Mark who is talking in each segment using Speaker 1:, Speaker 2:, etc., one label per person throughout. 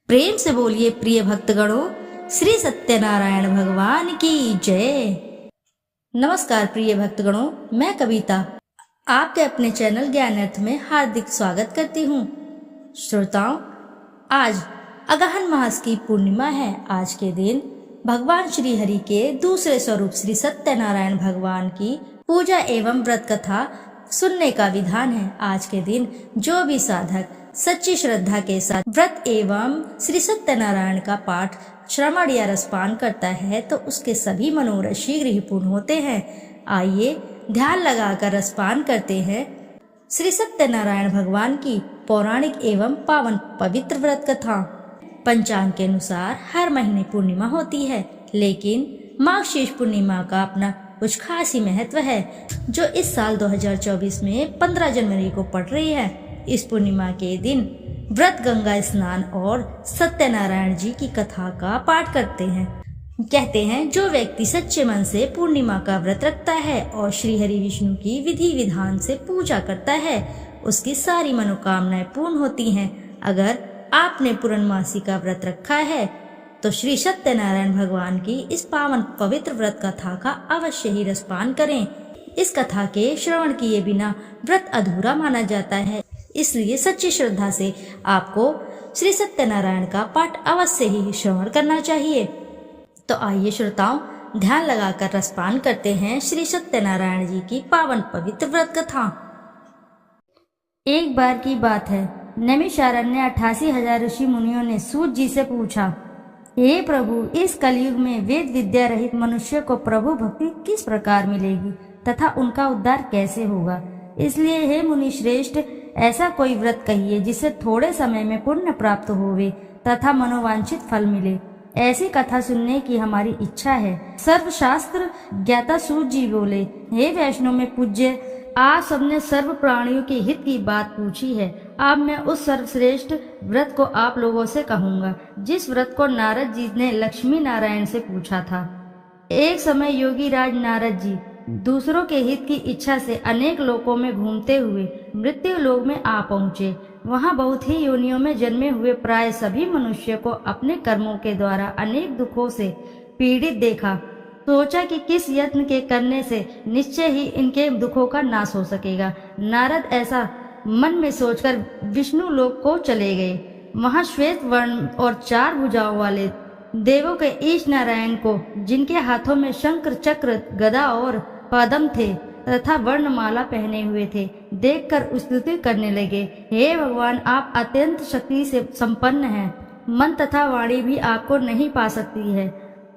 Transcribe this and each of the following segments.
Speaker 1: प्रेम से बोलिए प्रिय भक्तगणों, श्री सत्यनारायण भगवान की जय। नमस्कार प्रिय भक्तगणों, मैं कविता आपके अपने चैनल ज्ञान अर्थ में हार्दिक स्वागत करती हूँ। श्रोताओं, आज अगहन मास की पूर्णिमा है। आज के दिन भगवान श्री हरि के दूसरे स्वरूप श्री सत्यनारायण भगवान की पूजा एवं व्रत कथा सुनने का विधान है। आज के दिन जो भी साधक सच्ची श्रद्धा के साथ व्रत एवं श्री सत्यनारायण का पाठ, श्रवण या रसपान करता है तो उसके सभी मनोरथ शीघ्र ही पूर्ण होते हैं। आइए ध्यान लगाकर रसपान करते हैं श्री सत्यनारायण भगवान की पौराणिक एवं पावन पवित्र व्रत कथा। पंचांग के अनुसार हर महीने पूर्णिमा होती है, लेकिन माघ पूर्णिमा का अपना कुछ खास ही महत्व है, जो इस साल 2024 में 15 जनवरी को पड़ रही है। इस पूर्णिमा के दिन व्रत गंगा स्नान और सत्यनारायण जी की कथा का पाठ करते हैं। कहते हैं जो व्यक्ति सच्चे मन से पूर्णिमा का व्रत रखता है और श्री हरि विष्णु की विधि विधान से पूजा करता है, उसकी सारी मनोकामनाएं पूर्ण होती हैं। अगर आपने पूर्णमासी का व्रत रखा है तो श्री सत्यनारायण भगवान की इस पावन पवित्र व्रत कथा का अवश्य ही रसपान करें। इस कथा के श्रवण किए बिना व्रत अधूरा माना जाता है, इसलिए सच्ची श्रद्धा से आपको श्री सत्यनारायण का पाठ अवश्य ही श्रवण करना चाहिए। तो आइए श्रोताओं, ध्यान लगाकर रसपान करते हैं श्री सत्यनारायण जी की पावन पवित्र व्रत कथा। एक बार की बात है, नैमिषारण्य 88,000 ऋषि मुनियों ने सूत जी से पूछा, हे प्रभु, इस कलयुग में वेद विद्या रहित मनुष्य को प्रभु भक्ति किस प्रकार मिलेगी तथा उनका उद्धार कैसे होगा? इसलिए हे मुनि श्रेष्ठ, ऐसा कोई व्रत कहिए जिससे थोड़े समय में पुण्य प्राप्त होवे तथा मनोवांछित फल मिले। ऐसी कथा सुनने की हमारी इच्छा है। सर्वशास्त्र ज्ञाता सूत जी बोले, हे वैष्णव में पूज्य, आप सबने सर्व प्राणियों के हित की बात पूछी है। अब मैं उस सर्वश्रेष्ठ व्रत को आप लोगों से कहूँगा, जिस व्रत को नारद जी ने लक्ष्मी नारायण से पूछा था। एक समय योगी राज नारद जी दूसरों के हित की इच्छा से अनेक लोकों में घूमते हुए मृत्यु लोक में आ पहुँचे। वहाँ बहुत ही योनियों में जन्मे हुए प्राय सभी मनुष्य को अपने कर्मों के द्वारा अनेक दुखों से पीड़ित देखा। सोचा कि किस यत्न के करने से निश्चय ही इनके दुखों का नाश हो सकेगा। नारद ऐसा मन में सोचकर विष्णु लोक को चले गए। वहाँ श्वेत वर्ण और 4 भुजाओं वाले देवों के ईश नारायण को, जिनके हाथों में शंकर चक्र गदा और पद्म थे तथा वर्णमाला पहने हुए थे, देखकर स्तुति करने लगे, हे भगवान, आप अत्यंत शक्ति से संपन्न हैं। मन तथा वाणी भी आपको नहीं पा सकती है।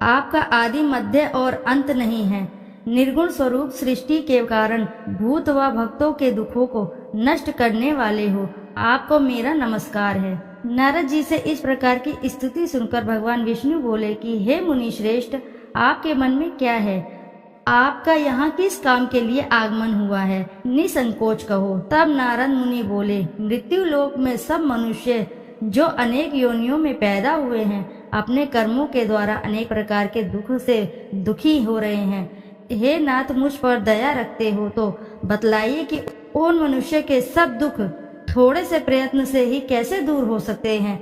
Speaker 1: आपका आदि मध्य और अंत नहीं है। निर्गुण स्वरूप सृष्टि के कारण भूत व भक्तों के दुखों को नष्ट करने वाले हो, आपको मेरा नमस्कार है। नारद जी से इस प्रकार की स्तुति सुनकर भगवान विष्णु बोले कि हे मुनि श्रेष्ठ, आपके मन में क्या है? आपका यहाँ किस काम के लिए आगमन हुआ है? निसंकोच कहो। तब नारद मुनि बोले, मृत्यु लोक में सब मनुष्य जो अनेक योनियों में पैदा हुए हैं, अपने कर्मों के द्वारा अनेक प्रकार के दुख से दुखी हो रहे हैं। हे नाथ, मुझ पर दया रखते हो तो बतलाइए कि उन मनुष्य के सब दुख थोड़े से प्रयत्न से ही कैसे दूर हो सकते हैं?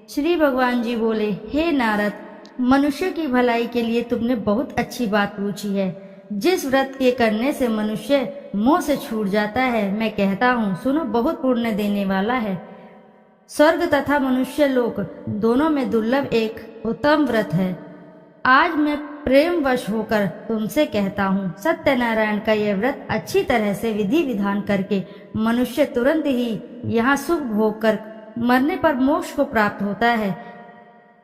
Speaker 1: श्री भगवान जी बोले, हे नारद, मनुष्य की भलाई के लिए तुमने बहुत अच्छी बात पूछी है। जिस व्रत के करने से मनुष्य मोह से छूट जाता है, मैं कहता हूँ, सुनो, बहुत पुण्य देने वाला है। स्वर्ग तथा मनुष्य लोक दोनों में दुर्लभ एक उत्तम व्रत है। आज मैं प्रेम वश होकर तुमसे कहता हूँ, सत्यनारायण का यह व्रत अच्छी तरह से विधि विधान करके मनुष्य तुरंत ही यहाँ सुख भोग कर मरने पर मोक्ष को प्राप्त होता है।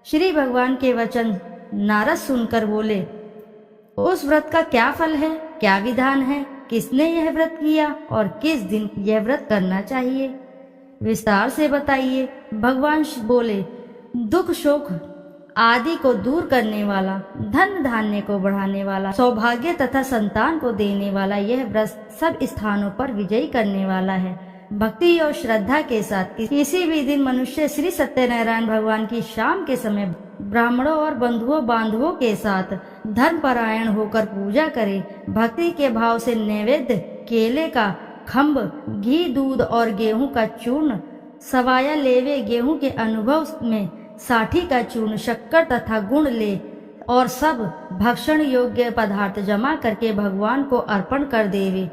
Speaker 1: श्री भगवान के वचन नारद सुनकर बोले, उस व्रत का क्या फल है, क्या विधान है, किसने यह व्रत किया और किस दिन यह व्रत करना चाहिए? विस्तार से बताइए। भगवान बोले, दुख शोक आदि को दूर करने वाला, धन धान्य को बढ़ाने वाला, सौभाग्य तथा संतान को देने वाला यह व्रत सब स्थानों पर विजयी करने वाला है। भक्ति और श्रद्धा के साथ किसी भी दिन मनुष्य श्री सत्यनारायण भगवान की शाम के समय ब्राह्मणों और बंधुओं बांधवों के साथ धर्मपरायण होकर पूजा करे। भक्ति के भाव से नैवेद्य केले का खम्भ, घी, दूध और गेहूं का चूर्ण, सवाया लेवे गेहूं के अनुभव में साठी का चूर्ण, शक्कर तथा गुण ले और सब भक्षण योग्य पदार्थ जमा करके भगवान को अर्पण कर देवे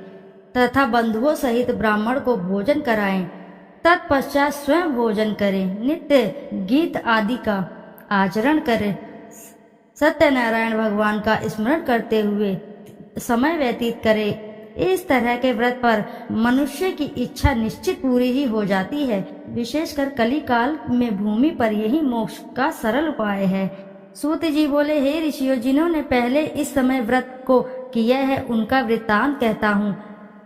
Speaker 1: तथा बंधुओं सहित ब्राह्मण को भोजन कराएं। तत्पश्चात स्वयं भोजन करें, नित्य गीत आदि का आचरण करें, सत्यनारायण भगवान का स्मरण करते हुए समय व्यतीत करें। इस तरह के व्रत पर मनुष्य की इच्छा निश्चित पूरी ही हो जाती है। विशेषकर कली काल में भूमि पर यही मोक्ष का सरल उपाय है। सूत जी बोले, हे ऋषियों, जिन्होंने पहले इस समय व्रत को किया है उनका वृत्तांत कहता हूँ,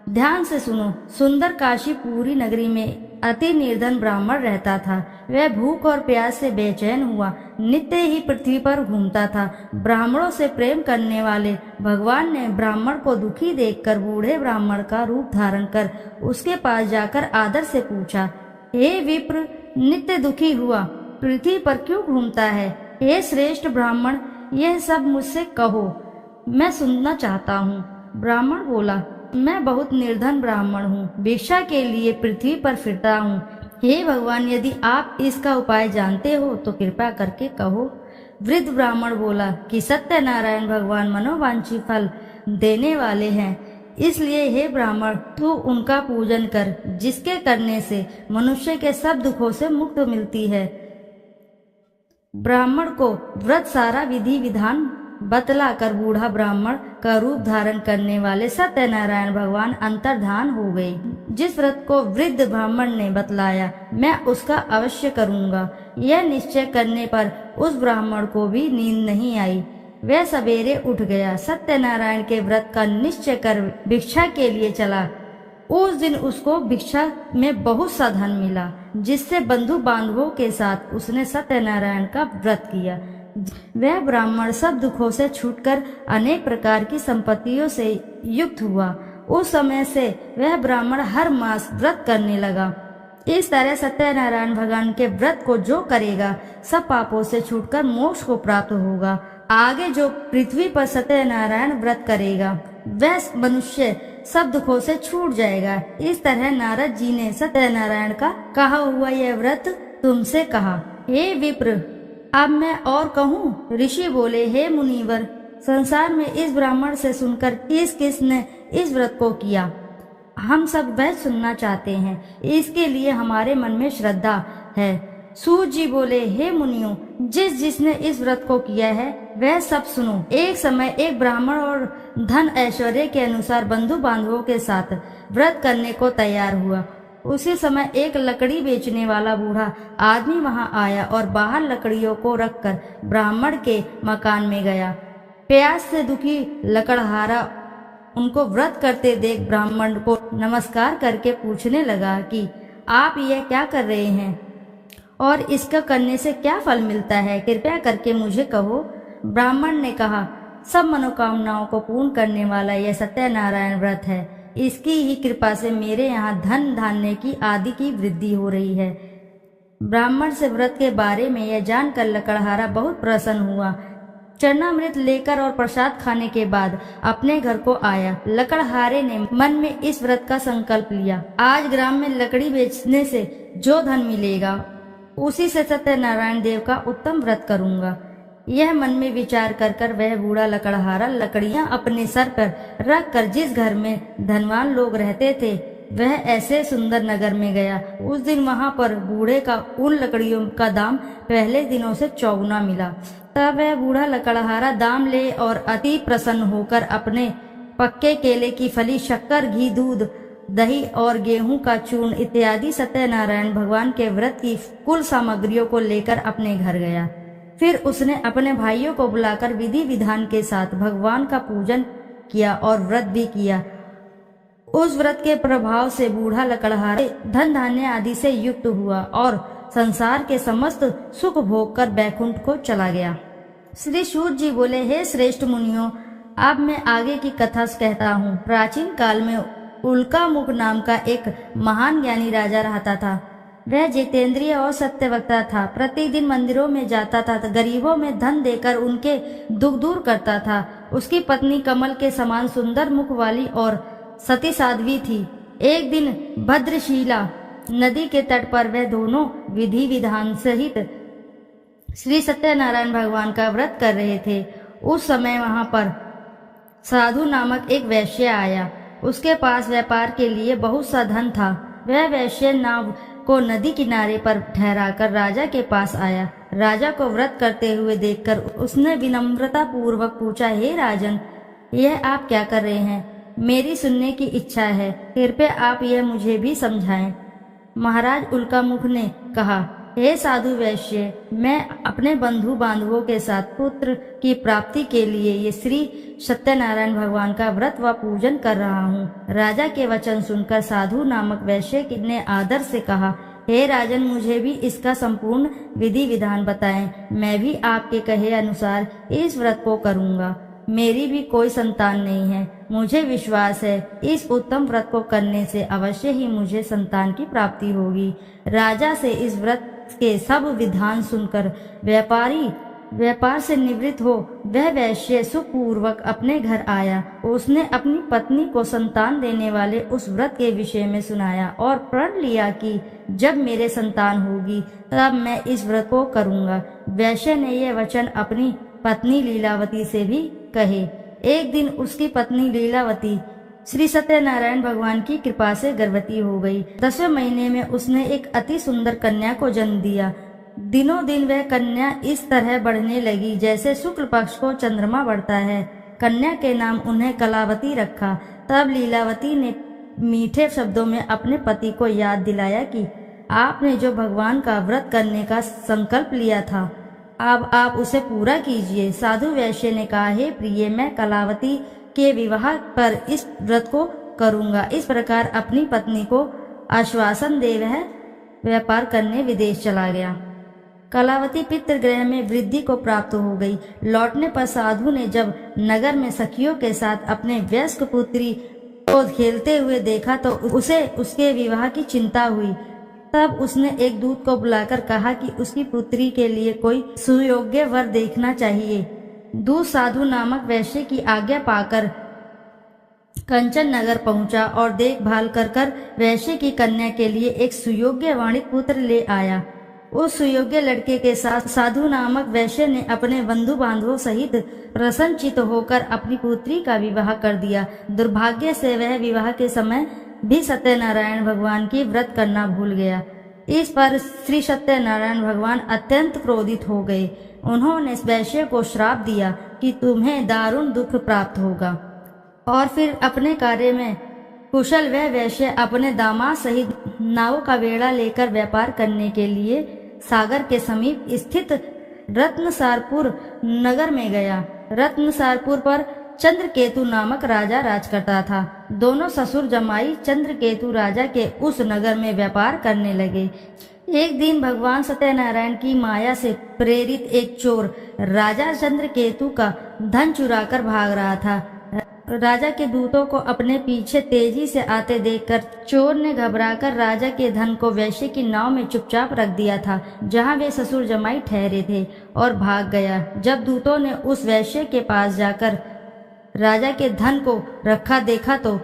Speaker 1: ध्यान से सुनो। सुंदर काशीपुरी नगरी में अति निर्धन ब्राह्मण रहता था। वह भूख और प्यास से बेचैन हुआ नित्य ही पृथ्वी पर घूमता था। ब्राह्मणों से प्रेम करने वाले भगवान ने ब्राह्मण को दुखी देखकर बूढ़े ब्राह्मण का रूप धारण कर उसके पास जाकर आदर से पूछा, हे विप्र, नित्य दुखी हुआ पृथ्वी पर क्यों घूमता है? हे श्रेष्ठ ब्राह्मण, यह सब मुझसे कहो, मैं सुनना चाहता हूँ। ब्राह्मण बोला, मैं बहुत निर्धन ब्राह्मण हूँ, भिक्षा के लिए पृथ्वी पर फिरता हूँ। हे भगवान, यदि आप इसका उपाय जानते हो तो कृपा करके कहो। वृद्ध ब्राह्मण बोला कि सत्यनारायण भगवान मनोवांछित फल देने वाले हैं, इसलिए हे ब्राह्मण, तू उनका पूजन कर, जिसके करने से मनुष्य के सब दुखों से मुक्त मिलती है। ब्राह्मण को व्रत सारा विधि विधान बतलाकर बूढ़ा ब्राह्मण का रूप धारण करने वाले सत्यनारायण भगवान अंतर्धान हो गए। जिस व्रत को वृद्ध ब्राह्मण ने बतलाया, मैं उसका अवश्य करूंगा। यह निश्चय करने पर उस ब्राह्मण को भी नींद नहीं आई। वह सवेरे उठ गया, सत्यनारायण के व्रत का निश्चय कर भिक्षा के लिए चला। उस दिन उसको भिक्षा में बहुत सा धन मिला, जिससे बंधु बांधवों के साथ उसने सत्यनारायण का व्रत किया। वह ब्राह्मण सब दुखों से छूटकर अनेक प्रकार की संपत्तियों से युक्त हुआ। उस समय से वह ब्राह्मण हर मास व्रत करने लगा। इस तरह सत्यनारायण भगवान के व्रत को जो करेगा, सब पापों से छूटकर मोक्ष को प्राप्त होगा। आगे जो पृथ्वी पर सत्यनारायण व्रत करेगा, वह मनुष्य सब दुखों से छूट जाएगा। इस तरह नारद जी ने सत्यनारायण का कहा हुआ यह व्रत तुमसे कहा। हे विप्र, अब मैं और कहूँ? ऋषि बोले, हे मुनिवर, संसार में इस ब्राह्मण से सुनकर किस किस ने इस व्रत को किया, हम सब वह सुनना चाहते हैं। इसके लिए हमारे मन में श्रद्धा है। सूत जी बोले, हे मुनियों, जिसने इस व्रत को किया है वह सब सुनो। एक समय एक ब्राह्मण और धन ऐश्वर्य के अनुसार बंधु बांधवों के साथ व्रत करने को तैयार हुआ। उसी समय एक लकड़ी बेचने वाला बूढ़ा आदमी वहां आया और बाहर लकड़ियों को रखकर ब्राह्मण के मकान में गया। प्यास से दुखी लकड़हारा उनको व्रत करते देख ब्राह्मण को नमस्कार करके पूछने लगा कि आप यह क्या कर रहे हैं और इसका करने से क्या फल मिलता है, कृपया करके मुझे कहो। ब्राह्मण ने कहा, सब मनोकामनाओं को पूर्ण करने वाला यह सत्यनारायण व्रत है। इसकी ही कृपा से मेरे यहाँ धन धान्य की आदि की वृद्धि हो रही है। ब्राह्मण से व्रत के बारे में यह जानकर लकड़हारा बहुत प्रसन्न हुआ। चरणामृत लेकर और प्रसाद खाने के बाद अपने घर को आया। लकड़हारे ने मन में इस व्रत का संकल्प लिया, आज ग्राम में लकड़ी बेचने से जो धन मिलेगा उसी से सत्यनारायण देव का उत्तम व्रत करूंगा। यह मन में विचार कर वह बूढ़ा लकड़हारा लकड़ियां अपने सर पर रख कर जिस घर में धनवान लोग रहते थे वह ऐसे सुंदर नगर में गया। उस दिन वहां पर बूढ़े का उन लकड़ियों का दाम पहले दिनों से चौगुना मिला। तब वह बूढ़ा लकड़हारा दाम ले और अति प्रसन्न होकर अपने पक्के केले की फली, शक्कर, घी, दूध, दही और गेहूं का चूर्ण इत्यादि सत्यनारायण भगवान के व्रत की कुल सामग्रियों को लेकर अपने घर गया। फिर उसने अपने भाइयों को बुलाकर विधि विधान के साथ भगवान का पूजन किया और व्रत भी किया। उस व्रत के प्रभाव से बूढ़ा लकड़हारा धन धान्य आदि से युक्त हुआ और संसार के समस्त सुख भोग कर बैकुंठ को चला गया। श्री सूत जी बोले, हे श्रेष्ठ मुनियों, अब मैं आगे की कथा कहता हूँ। प्राचीन काल में उल्कामुख नाम का एक महान ज्ञानी राजा रहता था। वह जितेंद्रिय और सत्यवक्ता था। प्रतिदिन मंदिरों में जाता था, गरीबों में धन देकर उनके दुख दूर करता था। उसकी पत्नी कमल के समान सुंदर मुख वाली और सती साध्वी थी। एक दिन भद्रशिला नदी के तट पर वह दोनों विधि विधान सहित श्री सत्यनारायण भगवान का व्रत कर रहे थे। उस समय वहां पर साधु नामक एक वैश्य आया। उसके पास व्यापार के लिए बहुत सा धन था। वह वैश्य नाव को नदी किनारे पर ठहराकर राजा के पास आया। राजा को व्रत करते हुए देखकर उसने विनम्रता पूर्वक पूछा, हे राजन, यह आप क्या कर रहे हैं? मेरी सुनने की इच्छा है, कृपया आप यह मुझे भी समझाएं। महाराज उल्कामुख ने कहा, हे साधु वैश्य, मैं अपने बंधु बांधवों के साथ पुत्र की प्राप्ति के लिए ये श्री सत्यनारायण भगवान का व्रत व पूजन कर रहा हूँ। राजा के वचन सुनकर साधु नामक वैश्य ने आदर से कहा, हे राजन, मुझे भी इसका संपूर्ण विधि विधान बताएं। मैं भी आपके कहे अनुसार इस व्रत को करूँगा। मेरी भी कोई संतान नहीं है। मुझे विश्वास है इस उत्तम व्रत को करने से अवश्य ही मुझे संतान की प्राप्ति होगी। राजा से इस व्रत के सब विधान सुनकर व्यापार से निवृत्त हो वह वैश्य सुखपूर्वक अपने घर आया। उसने अपनी पत्नी को संतान देने वाले उस व्रत के विषय में सुनाया और प्रण लिया कि जब मेरे संतान होगी तब मैं इस व्रत को करूँगा। वैश्य ने यह वचन अपनी पत्नी लीलावती से भी कहे। एक दिन उसकी पत्नी लीलावती श्री सत्यनारायण भगवान की कृपा से गर्भवती हो गई। 10वें महीने में उसने एक अति सुंदर कन्या को जन्म दिया। दिनों दिन वह कन्या इस तरह बढ़ने लगी जैसे शुक्ल पक्ष को चंद्रमा बढ़ता है। कन्या के नाम उन्हें कलावती रखा। तब लीलावती ने मीठे शब्दों में अपने पति को याद दिलाया कि आपने जो भगवान का व्रत करने का संकल्प लिया था, अब आप उसे पूरा कीजिए। साधु वैश्य ने कहा, हे प्रिय, मैं कलावती के विवाह पर इस व्रत को करूंगा। इस प्रकार अपनी पत्नी को आश्वासन दे वह व्यापार करने विदेश चला गया। कलावती पितृगृह में वृद्धि को प्राप्त हो गई। लौटने पर साधु ने जब नगर में सखियों के साथ अपने वयस्क पुत्री को खेलते हुए देखा तो उसे उसके विवाह की चिंता हुई। तब उसने एक दूत को बुलाकर कहा कि उसकी पुत्री के लिए कोई सुयोग्य वर देखना चाहिए। दूत साधु नामक वैश्य की आज्ञा पाकर कंचन नगर पहुंचा और देखभाल कर वैश्य की कन्या के लिए एक सुयोग्य वाणिक पुत्र ले आया। उस सुयोग्य लड़के के साथ साधु नामक वैश्य ने अपने बंधु बांधवों सहित प्रसन्नचित्त होकर अपनी पुत्री का विवाह कर दिया। दुर्भाग्य से वह विवाह के समय भी सत्यनारायण भगवान की व्रत करना भूल गया। इस पर श्री सत्यनारायण भगवान अत्यंत क्रोधित हो गए। उन्होंने वैश्य को श्राप दिया कि तुम्हें दारुण दुख प्राप्त होगा। और फिर अपने कार्य में कुशल वह वैश्य अपने दामाद सहित नाव का बेड़ा लेकर व्यापार करने के लिए सागर के समीप स्थित रत्नसारपुर नगर में गया। रत्नसारपुर पर चंद्रकेतु नामक राजा राज करता था। दोनों ससुर जमाई चंद्रकेतु राजा के उस नगर में व्यापार करने लगे। एक दिन भगवान सत्यनारायण की माया से प्रेरित एक चोर राजा चंद्रकेतु का धन चुराकर भाग रहा था। राजा के दूतों को अपने पीछे तेजी से आते देखकर चोर ने घबराकर राजा के धन को वैश्य की नाव में चुपचाप रख दिया था जहां वे ससुर जमाई ठहरे थे और भाग गया। जब दूतों ने उस वैश्य के पास जाकर राजा के धन को रखा देखा तो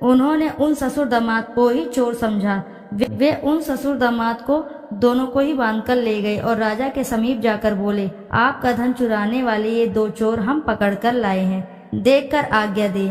Speaker 1: उन्होंने उन ससुर दामाद को ही चोर समझा। वे उन ससुर दामाद को दोनों को ही बांधकर ले गए और राजा के समीप जाकर बोले, आपका धन चुराने वाले ये दो चोर हम पकड़कर लाए हैं, देखकर आज्ञा दे।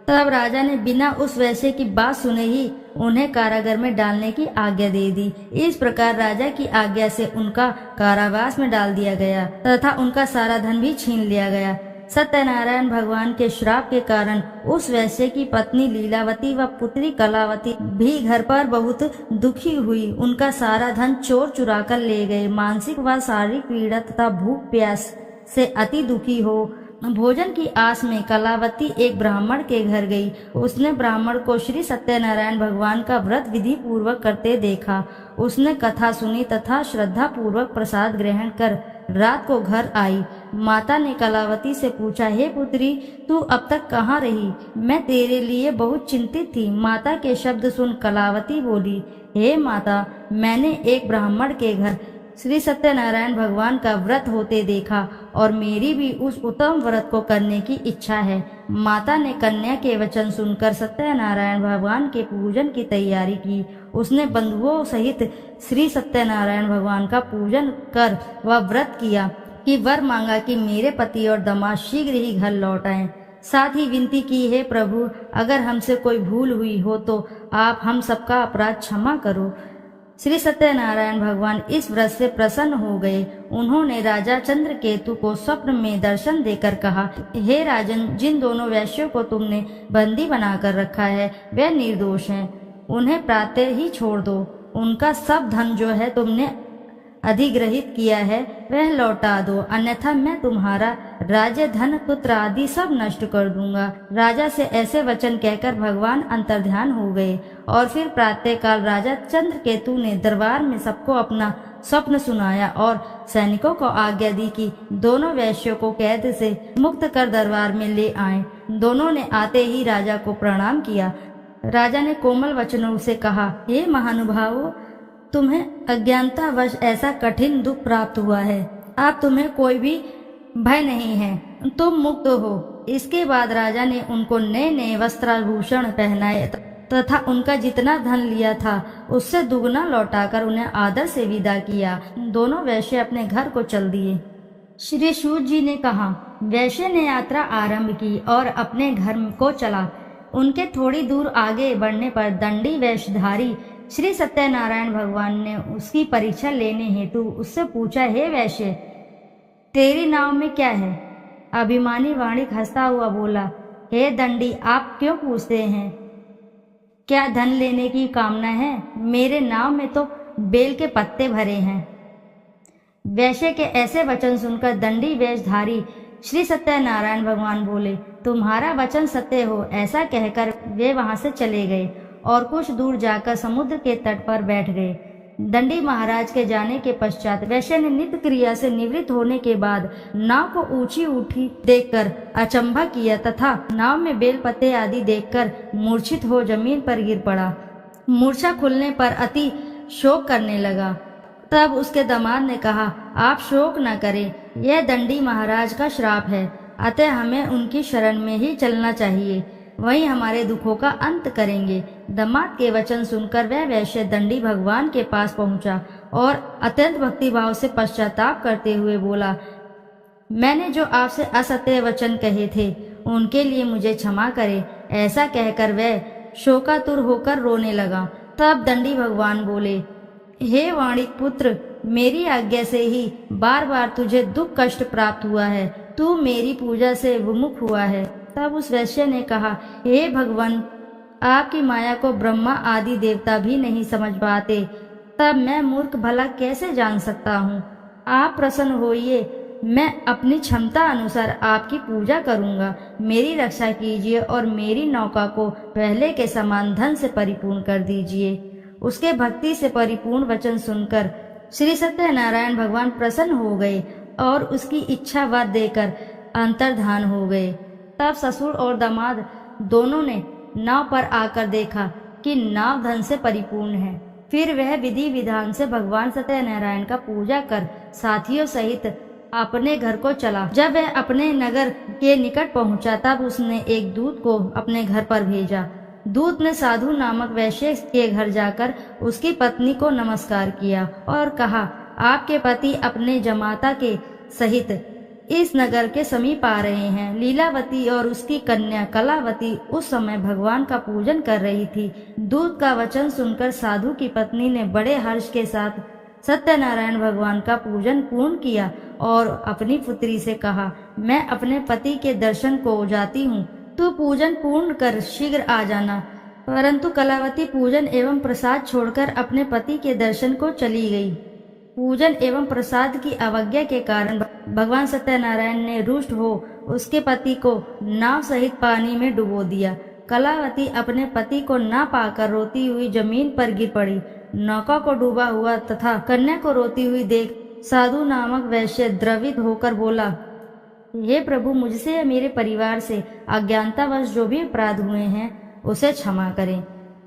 Speaker 1: तब राजा ने बिना उस वैश्य की बात सुने ही उन्हें कारागार में डालने की आज्ञा दे दी। इस प्रकार राजा की आज्ञा से उनका कारावास में डाल दिया गया तथा उनका सारा धन भी छीन लिया गया। सत्यनारायण भगवान के श्राप के कारण उस वैश्य की पत्नी लीलावती व पुत्री कलावती भी घर पर बहुत दुखी हुई। उनका सारा धन चोर चुरा कर ले गए। मानसिक व शारीरिक पीड़ा तथा भूख प्यास से अति दुखी हो भोजन की आस में कलावती एक ब्राह्मण के घर गई। उसने ब्राह्मण को श्री सत्यनारायण भगवान का व्रत विधि पूर्वक करते देखा। उसने कथा सुनी तथा श्रद्धा पूर्वक प्रसाद ग्रहण कर रात को घर आई। माता ने कलावती से पूछा, हे पुत्री, तू अब तक कहाँ रही? मैं तेरे लिए बहुत चिंतित थी। माता के शब्द सुन कलावती बोली, हे माता, मैंने एक ब्राह्मण के घर श्री सत्यनारायण भगवान का व्रत होते देखा और मेरी भी उस उत्तम व्रत को करने की इच्छा है। माता ने कन्या के वचन सुनकर सत्यनारायण भगवान के पूजन की तैयारी की। उसने बंधुओं सहित श्री सत्यनारायण भगवान का पूजन कर वह व्रत किया कि वर मांगा कि मेरे पति और दामाद शीघ्र ही घर लौट आएं। साथ ही विनती की, हे प्रभु, अगर हमसे कोई भूल हुई हो तो आप हम सबका अपराध क्षमा करो। श्री सत्यनारायण भगवान इस व्रत से प्रसन्न हो गए। उन्होंने राजा चंद्रकेतु को स्वप्न में दर्शन देकर कहा, हे राजन, जिन दोनों वैश्यों को तुमने बंदी बनाकर रखा है वे निर्दोष हैं। उन्हें प्रातः ही छोड़ दो। उनका सब धन जो है तुमने अधिग्रहित किया है वह लौटा दो, अन्यथा मैं तुम्हारा राज्य, धन, पुत्र आदि सब नष्ट कर दूंगा। राजा से ऐसे वचन कहकर भगवान अंतर्ध्यान हो गए और फिर प्रातःकाल राजा चंद्रकेतु ने दरबार में सबको अपना स्वप्न सुनाया और सैनिकों को आज्ञा दी कि दोनों वैश्यों को कैद से मुक्त कर दरबार में ले आएं। दोनों ने आते ही राजा को प्रणाम किया। राजा ने कोमल वचनों से कहा, हे महानुभावों, तुम्हें अज्ञानतावश ऐसा कठिन दुख प्राप्त हुआ है। अब तुम्हें कोई भी भय नहीं है, तुम मुक्त हो। इसके बाद राजा ने उनको नए नए वस्त्राभूषण पहनाए तथा उनका जितना धन लिया था उससे दुगना लौटाकर उन्हें आदर से विदा किया। दोनों वैश्य अपने घर को चल दिए। श्री सूत जी ने कहा, वैश्य ने यात्रा आरंभ की और अपने घर को चला। उनके थोड़ी दूर आगे बढ़ने पर दंडी वेशधारी श्री सत्यनारायण भगवान ने उसकी परीक्षा लेने हेतु उससे पूछा, हे वैश्य, तेरी नाव में क्या है? अभिमानी वाणिक हंसता हुआ बोला, हे दंडी, आप क्यों पूछते हैं? क्या धन लेने की कामना है? मेरे नाव में तो बेल के पत्ते भरे हैं। वैश्य के ऐसे वचन सुनकर दंडी वेशधारी श्री सत्यनारायण भगवान बोले, तुम्हारा वचन सत्य हो। ऐसा कहकर वे वहां से चले गए और कुछ दूर जाकर समुद्र के तट पर बैठ गए। दंडी महाराज के जाने के पश्चात वैश्य ने नित्य क्रिया से निवृत्त होने के बाद नाव को ऊंची उठी देखकर अचंभा किया तथा नाव में बेलपत्ते आदि देखकर मूर्छित हो जमीन पर गिर पड़ा। मूर्छा खुलने पर अति शोक करने लगा। तब उसके दामाद ने कहा, आप शोक न करें, यह दंडी महाराज का श्राप है, अतः हमें उनकी शरण में ही चलना चाहिए, वही हमारे दुखों का अंत करेंगे। दामाद के वचन सुनकर वह वैश्य दंडी भगवान के पास पहुंचा और अत्यंत भक्तिभाव से पश्चाताप करते हुए बोला, मैंने जो आपसे असत्य वचन कहे थे उनके लिए मुझे क्षमा करे। ऐसा कहकर वह शोकातुर होकर रोने लगा। तब दंडी भगवान बोले, हे वाणिक पुत्र, मेरी आज्ञा से ही बार बार तुझे दुख कष्ट प्राप्त हुआ है, तू मेरी पूजा से विमुख हुआ है। तब उस वैश्य ने कहा, हे भगवान, आपकी माया को ब्रह्मा आदि देवता भी नहीं समझ पाते, तब मैं मूर्ख भला कैसे जान सकता हूँ? आप प्रसन्न होइए, मैं अपनी क्षमता अनुसार आपकी पूजा करूँगा। मेरी रक्षा कीजिए और मेरी नौका को पहले के समान धन से परिपूर्ण कर दीजिए। उसके भक्ति से परिपूर्ण वचन सुनकर श्री सत्यनारायण भगवान प्रसन्न हो गए और उसकी इच्छा वर देकर अंतर्धान हो गए। तब ससुर और दामाद दोनों ने नाव पर आकर देखा कि नाव धन से परिपूर्ण है। फिर वह विधि विधान से भगवान सत्यनारायण का पूजा कर साथियों सहित अपने घर को चला। जब वह अपने नगर के निकट पहुंचा तब उसने एक दूत को अपने घर पर भेजा। दूत ने साधु नामक वैश्य के घर जाकर उसकी पत्नी को नमस्कार किया और कहा, आपके पति अपने जमाता के सहित इस नगर के समीप आ रहे हैं। लीलावती और उसकी कन्या कलावती उस समय भगवान का पूजन कर रही थी। दूत का वचन सुनकर साधु की पत्नी ने बड़े हर्ष के साथ सत्यनारायण भगवान का पूजन पूर्ण किया और अपनी पुत्री से कहा, मैं अपने पति के दर्शन को जाती हूँ, तू पूजन पूर्ण कर शीघ्र आ जाना। परंतु कलावती पूजन एवं प्रसाद छोड़कर अपने पति के दर्शन को चली गई। पूजन एवं प्रसाद की अवज्ञा के कारण भगवान सत्यनारायण ने रुष्ट हो उसके पति को नाव सहित पानी में डुबो दिया। कलावती अपने पति को ना पाकर रोती हुई जमीन पर गिर पड़ी। नौका को डूबा हुआ तथा कन्या को रोती हुई देख साधु नामक वैश्य द्रवित होकर बोला, हे प्रभु, मुझसे या मेरे परिवार से अज्ञानतावश जो भी अपराध हुए हैं उसे क्षमा करें।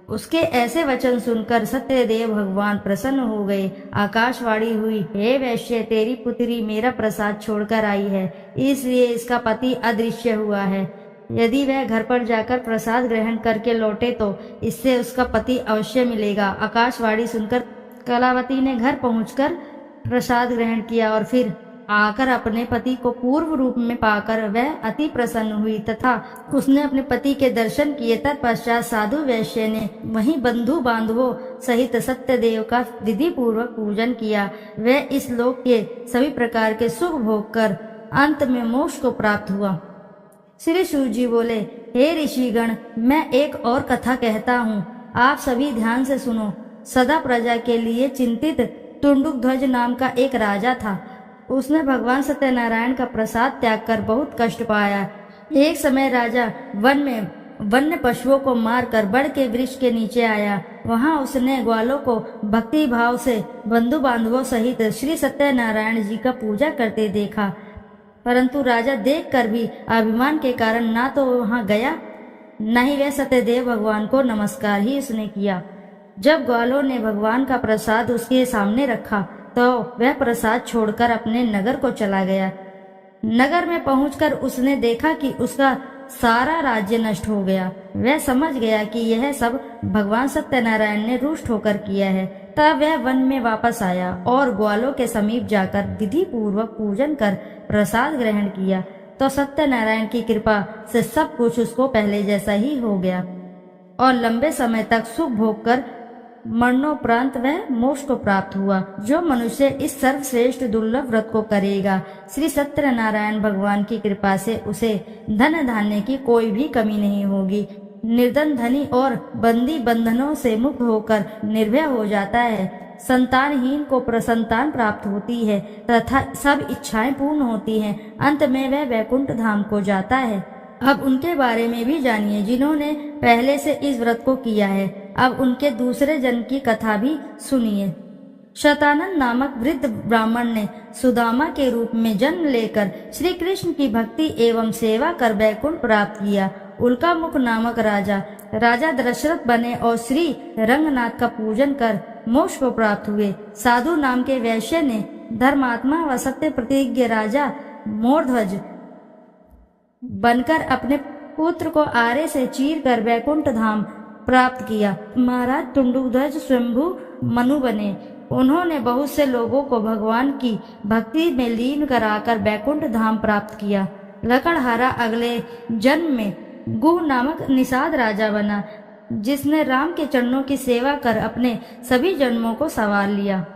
Speaker 1: उसके ऐसे वचन सुनकर सत्यदेव भगवान प्रसन्न हो गए। आकाशवाणी हुई, हे वैश्य, तेरी पुत्री मेरा प्रसाद छोड़कर आई है, इसलिए इसका पति अदृश्य हुआ है। यदि वह घर पर जाकर प्रसाद ग्रहण करके लौटे तो इससे उसका पति अवश्य मिलेगा। आकाशवाणी सुनकर कलावती ने घर पहुंचकर प्रसाद ग्रहण किया और फिर आकर अपने पति को पूर्व रूप में पाकर वह अति प्रसन्न हुई तथा उसने अपने पति के दर्शन किए। तत्पश्चात साधु वैश्य ने वहीं बंधु बांधवों सहित सत्यदेव का विधि पूर्वक पूजन किया। वह इस लोक के सभी प्रकार के सुख भोग कर अंत में मोक्ष को प्राप्त हुआ। श्री सूत जी बोले, हे ऋषिगण, मैं एक और कथा कहता हूँ, आप सभी ध्यान से सुनो। सदा प्रजा के लिए चिंतित टुंडुकध्वज नाम का एक राजा था। उसने भगवान सत्यनारायण का प्रसाद त्याग कर बहुत कष्ट पाया। एक समय राजा वन में वन्य पशुओं को मारकर बड़ के वृक्ष के नीचे आया। वहां उसने ग्वालों को भक्ति भाव से बंधु बांधवों सहित श्री सत्यनारायण जी का पूजा करते देखा, परंतु राजा देखकर भी अभिमान के कारण ना तो वहां गया, न ही वह सत्यदेव भगवान को नमस्कार ही उसने किया। जब ग्वालों ने भगवान का प्रसाद उसके सामने रखा तो वह प्रसाद छोड़कर अपने नगर को चला गया। नगर में पहुंचकर उसने देखा कि उसका सारा राज्य नष्ट हो गया। वह समझ गया कि यह सब भगवान सत्यनारायण ने रुष्ट होकर किया है। तब वह वन में वापस आया और ग्वालों के समीप जाकर विधि पूर्वक पूजन कर प्रसाद ग्रहण किया तो सत्यनारायण की कृपा से सब कुछ उसको पहले जैसा ही हो गया और लंबे समय तक सुख भोग कर मरणोपरांत वह मोक्ष को प्राप्त हुआ। जो मनुष्य इस सर्वश्रेष्ठ दुर्लभ व्रत को करेगा, श्री सत्यनारायण भगवान की कृपा से उसे धन धान्य की कोई भी कमी नहीं होगी। निर्धन धनी और बंदी बंधनों से मुक्त होकर निर्भय हो जाता है। संतानहीन को प्रसंतान प्राप्त होती है तथा सब इच्छाएं पूर्ण होती हैं। अंत में वह वैकुंठ धाम को जाता है। अब उनके बारे में भी जानिए जिन्होंने पहले से इस व्रत को किया है। अब उनके दूसरे जन्म की कथा भी सुनिए। शतानंद नामक वृद्ध ब्राह्मण ने सुदामा के रूप में जन्म लेकर श्री कृष्ण की भक्ति एवं सेवा कर वैकुंठ प्राप्त किया। उल्कामुख नामक राजा दशरथ बने और श्री रंगनाथ का पूजन कर मोक्ष को प्राप्त हुए। साधु नाम के वैश्य ने धर्मात्मा व सत्य प्रतिज्ञ राजा मोरध्वज बनकर अपने पुत्र को आरे से चीर कर वैकुंठ धाम प्राप्त किया। महाराज टुंडुकध्वज स्वयंभू मनु बने। उन्होंने बहुत से लोगों को भगवान की भक्ति में लीन कराकर वैकुंठ धाम प्राप्त किया। लकड़हारा अगले जन्म में गुह नामक निषाद राजा बना, जिसने राम के चरणों की सेवा कर अपने सभी जन्मों को संवार लिया।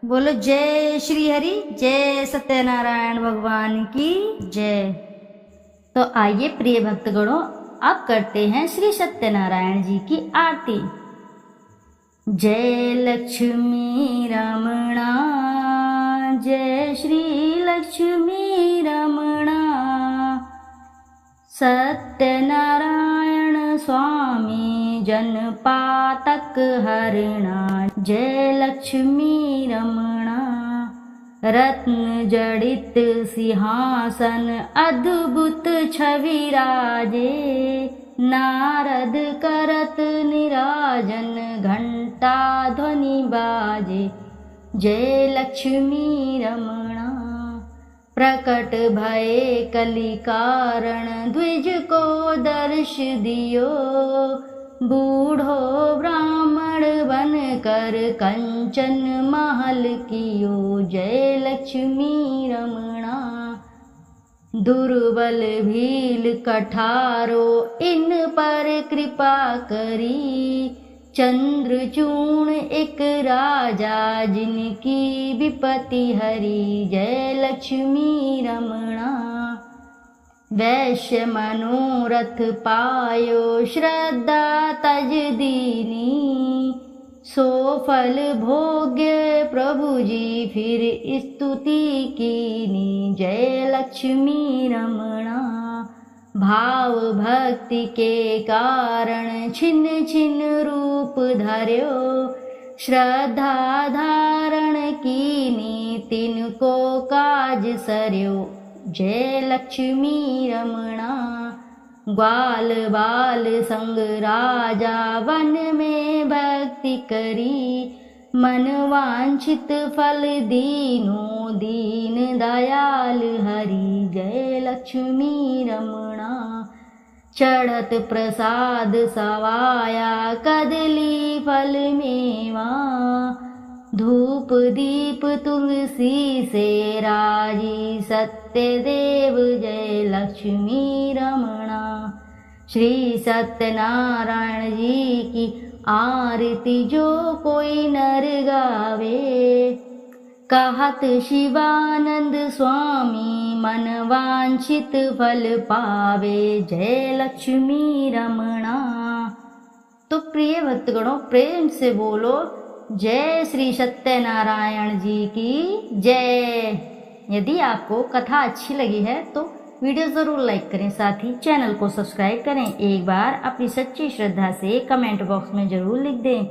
Speaker 1: बोलो जय श्री हरि, जय सत्यनारायण भगवान की जय। तो आइए प्रिय भक्तगणों, अब करते हैं श्री सत्यनारायण जी की आरती। जय लक्ष्मी रमणा, जय श्री लक्ष्मी रमणा, सत्यनारायण स्वामी जनपातक हरिणा। जय लक्ष्मी रमणा, रत्न जड़ित सिंहासन अद्भुत छवि राजे, नारद करत निराजन घंटा ध्वनि बाजे। जय लक्ष्मी रमणा, प्रकट भये कलि कारण द्विज को दर्श दियो, बूढ़ो ब्राह्मण बन कर कंचन महल कियो। जय लक्ष्मी रमणा, दुर्बल भील कठारो इन पर कृपा करी, चंद्रचूर्ण एक राजा जिनकी विपत्ति हरी। जय लक्ष्मी रमणा, वैश्य मनोरथ पायो श्रद्धा तज दीनी, सो फल भोग्य प्रभु जी फिर स्तुति कीनी। जय लक्ष्मी रमणा, भाव भक्ति के कारण छिन छिन रूप धर्यो, श्रद्धा धारण कीनी तिनको काज सर्यो। जय लक्ष्मी रमणा, ग्वाल बाल संग राजा वन में भक्ति करी, मन वांछित फल दीनो दीन दयाल हरि। जय लक्ष्मी रमणा। चढ़त प्रसाद सवाया कदली फल मेवा, धूप दीप तुलसी से राजी सत्यदेव। जय लक्ष्मी रमणा। श्री सत्यनारायण जी की आरती जो कोई नर गावे, कहत शिवानंद स्वामी मन वांछित फल पावे। जय लक्ष्मी रमणा। तो प्रिय भक्तगणों, प्रेम से बोलो जय श्री सत्यनारायण जी की जय। यदि आपको कथा अच्छी लगी है तो वीडियो ज़रूर लाइक करें, साथ ही चैनल को सब्सक्राइब करें। एक बार अपनी सच्ची श्रद्धा से कमेंट बॉक्स में ज़रूर लिख दें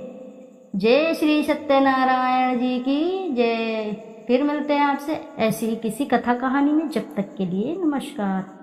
Speaker 1: जय श्री सत्यनारायण जी की जय। फिर मिलते हैं आपसे ऐसी ही किसी कथा कहानी में। जब तक के लिए नमस्कार।